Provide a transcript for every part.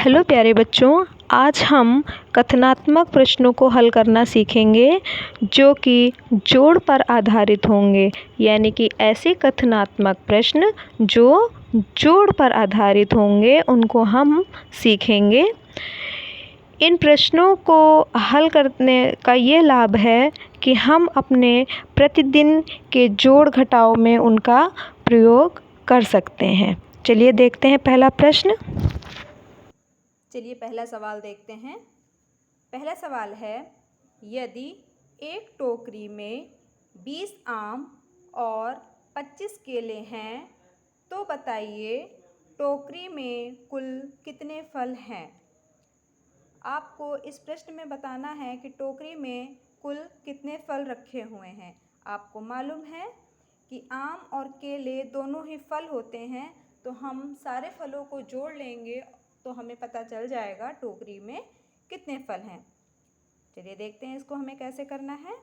Hello प्यारे बच्चों, आज हम कथनात्मक प्रश्नों को हल करना सीखेंगे जो कि जोड़ पर आधारित होंगे। यानी कि ऐसे कथनात्मक प्रश्न जो जोड़ पर आधारित होंगे उनको हम सीखेंगे। इन प्रश्नों को हल करने का ये लाभ है कि हम अपने प्रतिदिन के जोड़ घटाव में उनका प्रयोग कर सकते हैं। चलिए देखते हैं पहला प्रश्न। चलिए पहला सवाल देखते हैं। पहला सवाल है, यदि एक टोकरी में 20 आम और 25 केले हैं तो बताइए टोकरी में कुल कितने फल हैं। आपको इस प्रश्न में बताना है कि टोकरी में कुल कितने फल रखे हुए हैं। आपको मालूम है कि आम और केले दोनों ही फल होते हैं, तो हम सारे फलों को जोड़ लेंगे तो हमें पता चल जाएगा टोकरी में कितने फल हैं। चलिए देखते हैं इसको हमें कैसे करना है।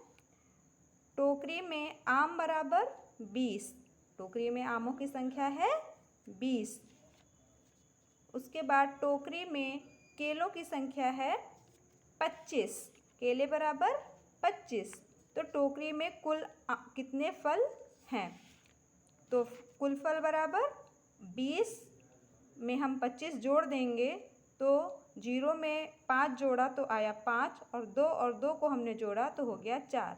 टोकरी में आम बराबर 20, टोकरी में आमों की संख्या है 20। उसके बाद टोकरी में केलों की संख्या है 25, केले बराबर 25। तो टोकरी में कुल कितने फल हैं, तो कुल फल बराबर 20 में हम 25 जोड़ देंगे तो 0 में 5 जोड़ा तो आया 5 और 2 को हमने जोड़ा तो हो गया 4।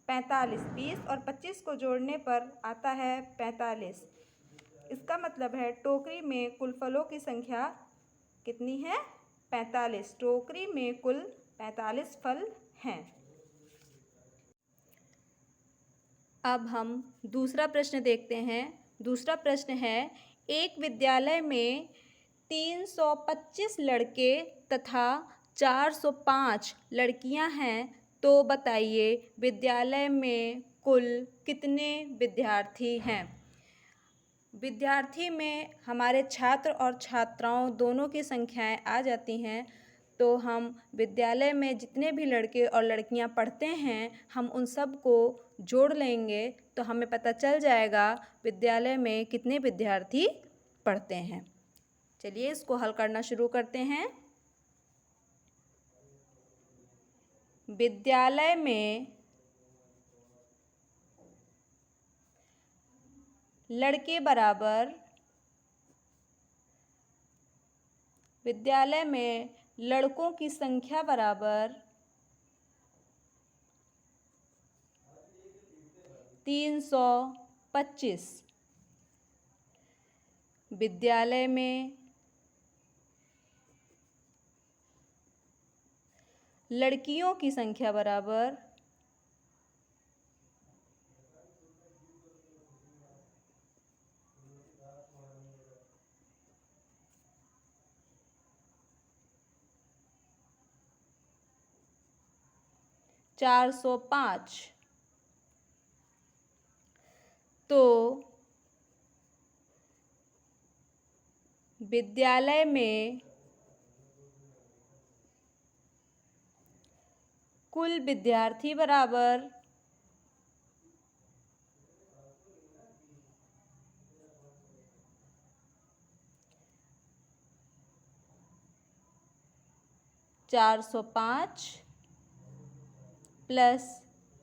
45, 20 और 25 को जोड़ने पर आता है 45। इसका मतलब है टोकरी में कुल फलों की संख्या कितनी है, 45। टोकरी में कुल 45 फल हैं। अब हम दूसरा प्रश्न देखते हैं। दूसरा प्रश्न है, एक विद्यालय में 325 लड़के तथा 405 लड़कियां हैं तो बताइए विद्यालय में कुल कितने विद्यार्थी हैं। विद्यार्थी में हमारे छात्र और छात्राओं दोनों की संख्याएं आ जाती हैं, तो हम विद्यालय में जितने भी लड़के और लड़कियां पढ़ते हैं हम उन सब को जोड़ लेंगे तो हमें पता चल जाएगा विद्यालय में कितने विद्यार्थी पढ़ते हैं। चलिए इसको हल करना शुरू करते हैं। विद्यालय में लड़के बराबर, विद्यालय में लड़कों की संख्या बराबर 325। विद्यालय में लड़कियों की संख्या बराबर 405। तो विद्यालय में कुल विद्यार्थी बराबर 405 प्लस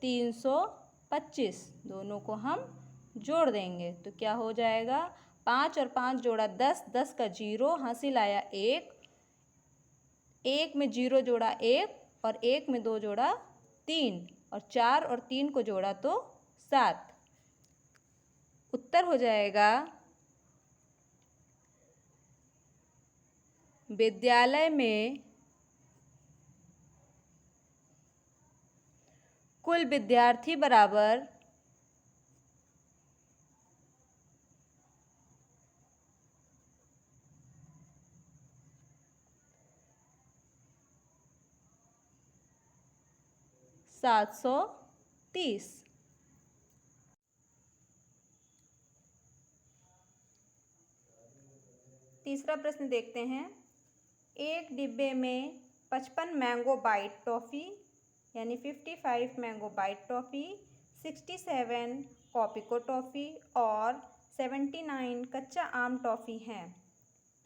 325, दोनों को हम जोड़ देंगे तो क्या हो जाएगा, 5 और 5 जोड़ा 10, 10 का 0, हासिल आया 1, 1 में 0 जोड़ा 1 और 1 में 2 जोड़ा 3 और 4 और 3 को जोड़ा तो 7। उत्तर हो जाएगा विद्यालय में कुल विद्यार्थी बराबर 730। तीसरा प्रश्न देखते हैं। एक डिब्बे में 55 मैंगो बाइट टॉफ़ी यानी 55 मैंगो बाइट टॉफ़ी, 67 कॉपिको टॉफ़ी और 79 कच्चा आम टॉफ़ी हैं।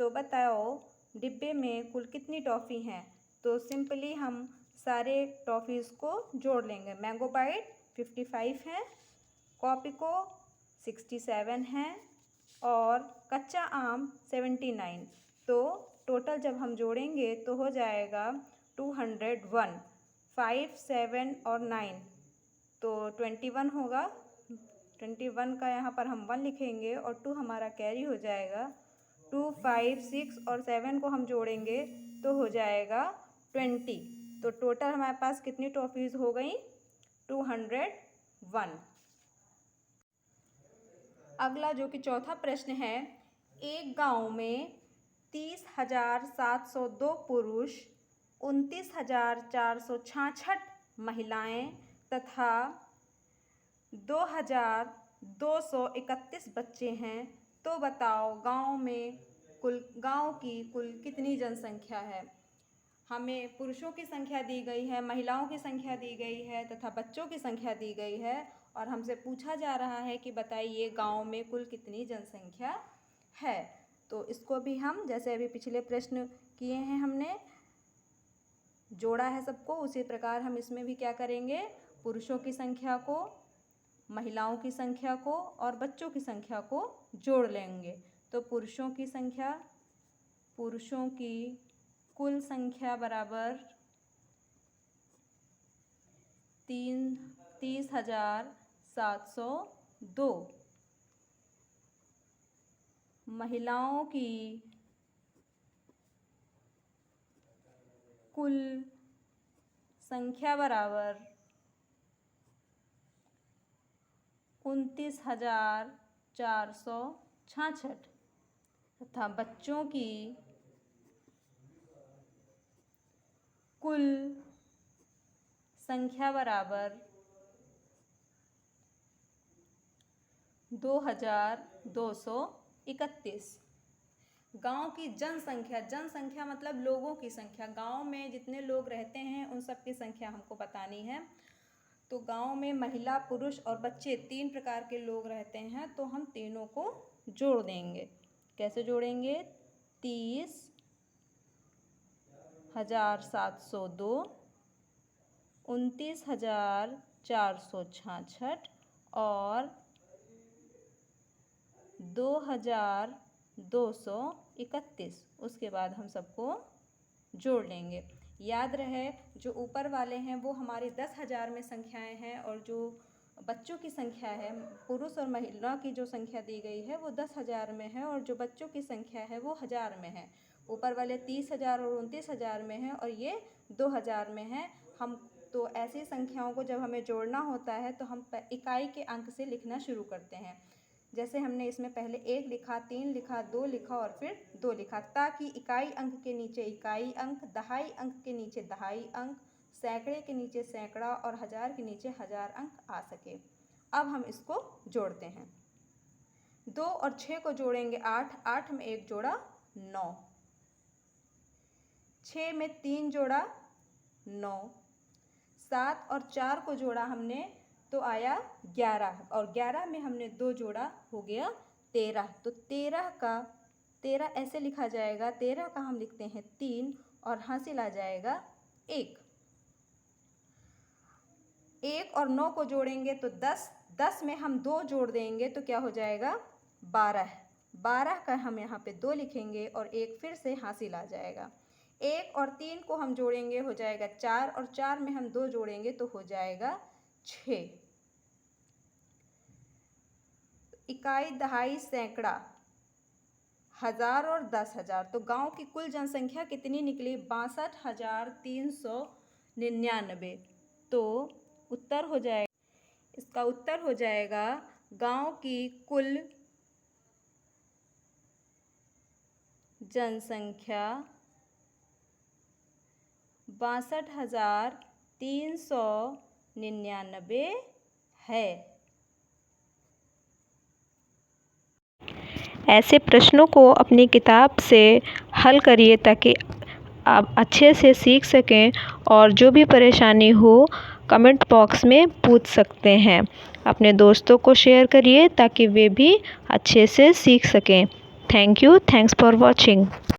तो बताओ डिब्बे में कुल कितनी टॉफ़ी हैं? तो सिंपली हम सारे टॉफ़ीज़ को जोड़ लेंगे। मैंगो बाइट 55 है, कॉपिको 67 है और कच्चा आम 79। तो टोटल जब हम जोड़ेंगे तो हो जाएगा 201। 5, 7 और 9 तो 21 होगा। 21 का यहाँ पर हम 1 लिखेंगे और 2 हमारा कैरी हो जाएगा। 2, 5, 6 और 7 को हम जोड़ेंगे तो हो जाएगा 20। तो टोटल हमारे पास कितनी टॉफ़ीज़ हो गई? 201। अगला जो कि चौथा प्रश्न है, एक गांव में 30,702 पुरुष, 29,466 महिलाएं तथा 2,231 बच्चे हैं। तो बताओ गांव की कुल कितनी जनसंख्या है? हमें पुरुषों की संख्या दी गई है, महिलाओं की संख्या दी गई है तथा बच्चों की संख्या दी गई है और हमसे पूछा जा रहा है कि बताइए गांव में कुल कितनी जनसंख्या है। तो इसको भी हम जैसे अभी पिछले प्रश्न किए हैं, हमने जोड़ा है सबको, उसी प्रकार हम इसमें भी क्या करेंगे, पुरुषों की संख्या को, महिलाओं की संख्या को और बच्चों की संख्या को जोड़ लेंगे। तो पुरुषों की कुल संख्या बराबर 30,702। महिलाओं की कुल संख्या बराबर 29,466 तथा बच्चों की कुल संख्या बराबर 2,231। गांव की जनसंख्या मतलब लोगों की संख्या, गांव में जितने लोग रहते हैं उन सब की संख्या हमको बतानी है। तो गांव में महिला, पुरुष और बच्चे 3 प्रकार के लोग रहते हैं, तो हम तीनों को जोड़ देंगे। कैसे जोड़ेंगे? 30,702, 29,466 और 2,231। उसके बाद हम सबको जोड़ लेंगे। याद रहे जो ऊपर वाले हैं वो हमारी 10,000 में संख्याएं हैं और जो बच्चों की संख्या है, पुरुष और महिला की जो संख्या दी गई है वो 10,000 में है और जो बच्चों की संख्या है वो 1000 में है। ऊपर वाले 30,000 और 29,000 में है और ये 2,000 में है। हम तो ऐसी संख्याओं को जब हमें जोड़ना होता है तो हम इकाई के अंक से लिखना शुरू करते हैं। जैसे हमने इसमें पहले 1 लिखा, 3 लिखा, 2 लिखा और फिर 2 लिखा, ताकि इकाई अंक के नीचे इकाई अंक, दहाई अंक के नीचे दहाई अंक, सैकड़े के नीचे सैकड़ा और 1000 के नीचे 1000 अंक आ सके। अब हम इसको जोड़ते हैं। 2 और 6 को जोड़ेंगे 8, 8 में 1 जोड़ा 9, 6 में 3 जोड़ा 9, 7 और 4 को जोड़ा हमने तो आया 11 और 11 में हमने 2 जोड़ा हो गया 13। तो 13 ऐसे लिखा जाएगा, 13 का हम लिखते हैं 3 और हासिल आ जाएगा 1। 1 और 9 को जोड़ेंगे तो 10, 10 में हम 2 जोड़ देंगे तो क्या हो जाएगा 12। 12 का हम यहाँ पे 2 लिखेंगे और 1 फिर से हासिल आ जाएगा। 1 और 3 को हम जोड़ेंगे हो जाएगा 4 और 4 में हम 2 जोड़ेंगे तो हो जाएगा 6। इकाई, दहाई, सैकड़ा, 1000 और 10,000। तो गांव की कुल जनसंख्या कितनी निकली? 62,399। तो उत्तर हो जाएगा, इसका उत्तर हो जाएगा गांव की कुल जनसंख्या 62,399 है। ऐसे प्रश्नों को अपनी किताब से हल करिए ताकि आप अच्छे से सीख सकें और जो भी परेशानी हो कमेंट बॉक्स में पूछ सकते हैं। अपने दोस्तों को शेयर करिए ताकि वे भी अच्छे से सीख सकें। Thank you, thanks for watching.